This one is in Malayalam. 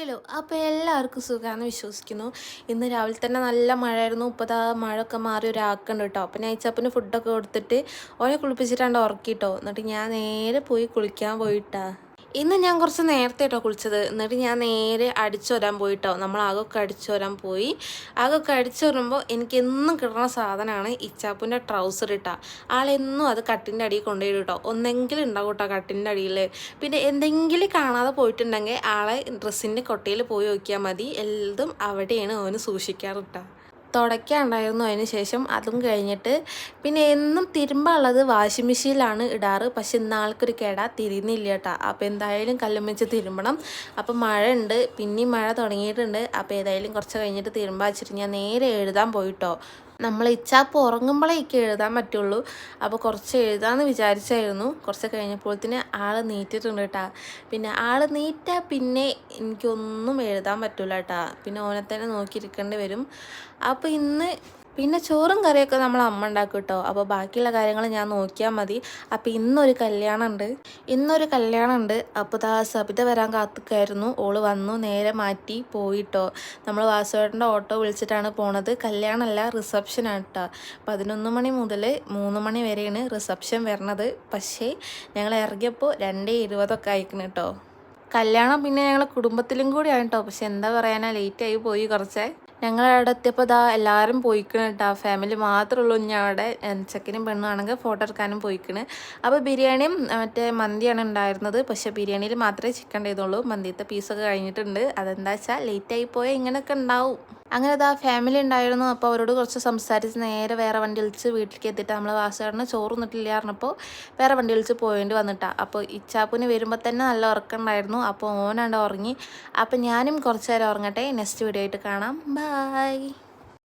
ഹലോ, അപ്പോൾ എല്ലാവർക്കും സുഖമാണെന്ന് വിശ്വസിക്കുന്നു. ഇന്ന് രാവിലെ തന്നെ നല്ല മഴയായിരുന്നു. ഇപ്പോൾ ദാ മഴയൊക്കെ മാറി ഒരാക്കുണ്ട് കേട്ടോ. അപ്പോൾ നൈച്ചപ്പന് ഫുഡൊക്കെ കൊടുത്തിട്ട് ഓനെ കുളിപ്പിച്ചിട്ടാണ്ട് ഉറക്കിട്ടോ. എന്നിട്ട് ഞാൻ നേരെ പോയി കുളിക്കാൻ പോയിട്ടാ. ഇന്ന് ഞാൻ കുറച്ച് നേരത്തെ കേട്ടോ കുളിച്ചത്. എന്നിട്ട് ഞാൻ നേരെ അടിച്ചു വരാൻ പോയിട്ടോ. നമ്മൾ ആകൊക്കെ അടിച്ചു വരാൻ പോയി. ആകൊക്കെ അടിച്ചു വരുമ്പോൾ എനിക്കെന്നും കിട്ടുന്ന സാധനമാണ് ഇച്ചാപ്പൂൻ്റെ ട്രൗസർ ഇട്ടാ. ആളെന്നും അത് കട്ടിൻ്റെ അടിയിൽ കൊണ്ടുപോയി കേട്ടോ. ഒന്നെങ്കിലും ഉണ്ടാവും കേട്ടോ കട്ടിൻ്റെ അടിയിൽ. പിന്നെ എന്തെങ്കിലും കാണാതെ പോയിട്ടുണ്ടെങ്കിൽ ആളെ ഡ്രസ്സിൻ്റെ കൊട്ടയിൽ പോയി നോക്കിയാൽ മതി. എല്ലതും അവിടെയാണ് അവന് സൂക്ഷിക്കാറ് കേട്ടോ. തുടയ്ക്കാനുണ്ടായിരുന്നു. അതിന് ശേഷം അതും കഴിഞ്ഞിട്ട് പിന്നെ എന്നും തിരുമ്പാനുള്ളത് വാഷിംഗ് മെഷീനിലാണ് ഇടാറ്. പക്ഷെ ഇന്നാൾക്കൊരു കേടാ തിരിയുന്നില്ല കേട്ടോ. അപ്പോൾ എന്തായാലും കല്ലും വെച്ച് തിരുമ്പണം. അപ്പം മഴ ഉണ്ട്, പിന്നെയും മഴ തുടങ്ങിയിട്ടുണ്ട്. അപ്പോൾ ഏതായാലും കുറച്ച് കഴിഞ്ഞിട്ട് തിരുമ്പാ വെച്ചിട്ട് ഞാൻ നേരെ എഴുതാൻ പോയിട്ടോ. നമ്മൾ ഇച്ചാപ്പ് ഉറങ്ങുമ്പോഴേക്ക് എഴുതാൻ പറ്റുള്ളൂ. അപ്പോൾ കുറച്ച് എഴുതാമെന്ന് വിചാരിച്ചായിരുന്നു. കുറച്ച് കഴിഞ്ഞപ്പോഴത്തേന് ആൾ നീറ്റിട്ടുണ്ട് കേട്ടോ. പിന്നെ ആൾ നീറ്റാൽ പിന്നെ എനിക്കൊന്നും എഴുതാൻ പറ്റില്ല കേട്ടോ. പിന്നെ ഓനെ തന്നെ നോക്കിയിരിക്കേണ്ടി വരും. അപ്പോൾ പിന്നെ ചോറും കറിയൊക്കെ നമ്മൾ അമ്മ ഉണ്ടാക്കും കേട്ടോ. അപ്പോൾ ബാക്കിയുള്ള കാര്യങ്ങൾ ഞാൻ നോക്കിയാൽ മതി. അപ്പോൾ ഇന്നൊരു കല്യാണം ഉണ്ട്. അപ്പോൾ സബിത വരാൻ കാത്തുക്കായിരുന്നു. ഓള് വന്നു, നേരെ മാറ്റി പോയിട്ടോ. നമ്മൾ വാസുവേട്ടൻ്റെ ഓട്ടോ വിളിച്ചിട്ടാണ് പോണത്. കല്യാണമല്ല, റിസപ്ഷനാണ് കേട്ടോ. 11 മണി മുതൽ 3 മണി വരെയാണ് റിസപ്ഷൻ വരണത്. പക്ഷേ ഞങ്ങൾ ഇറങ്ങിയപ്പോൾ 2:20 ആയിക്കണം കേട്ടോ. കല്യാണം പിന്നെ ഞങ്ങളെ കുടുംബത്തിലും കൂടിയാണ് കേട്ടോ. പക്ഷെ എന്താ പറയാനാ, ലേറ്റായി പോയി കുറച്ചേ. ഞങ്ങളവിടെ എത്തിയപ്പോൾ എല്ലാവരും പോയിക്കണ് കേട്ടോ. ഫാമിലി മാത്രമേ ഉള്ളൂ. ഞാൻ അവിടെ ചെക്കനും പെണ്ണും ആണെങ്കിൽ ഫോട്ടോ എടുക്കാനും പോയിക്കണ്. അപ്പോൾ ബിരിയാണിയും മറ്റേ മന്തിയാണ് ഉണ്ടായിരുന്നത്. പക്ഷേ ബിരിയാണിയിൽ മാത്രമേ ചിക്കൻ ചെയ്തുള്ളൂ. മന്തിത്തെ പീസൊക്കെ കഴിഞ്ഞിട്ടുണ്ട്. അതെന്താ വെച്ചാൽ ലേറ്റായി പോയാൽ ഇങ്ങനെയൊക്കെ ഉണ്ടാവും. അങ്ങനെ ഫാമിലി ഉണ്ടായിരുന്നു. അപ്പോൾ അവരോട് കുറച്ച് സംസാരിച്ച് നേരെ വേറെ വണ്ടി വിളിച്ച് വീട്ടിലേക്ക് എത്തിയിട്ട് നമ്മൾ വാസുകാരന് ചോറൊന്നിട്ടില്ല പറഞ്ഞപ്പോൾ വേറെ വണ്ടി വിളിച്ച് പോയേണ്ടി വന്നിട്ടാണ്. അപ്പോൾ ഇച്ചാപ്പൂന് വരുമ്പോൾ തന്നെ നല്ല ഉറക്കമുണ്ടായിരുന്നു. അപ്പോൾ ഓനാണ്ട് ഉറങ്ങി. അപ്പോൾ ഞാനും കുറച്ച് നേരം ഉറങ്ങട്ടെ. നെക്സ്റ്റ് വീഡിയോ ആയിട്ട് കാണാം. ബൈ.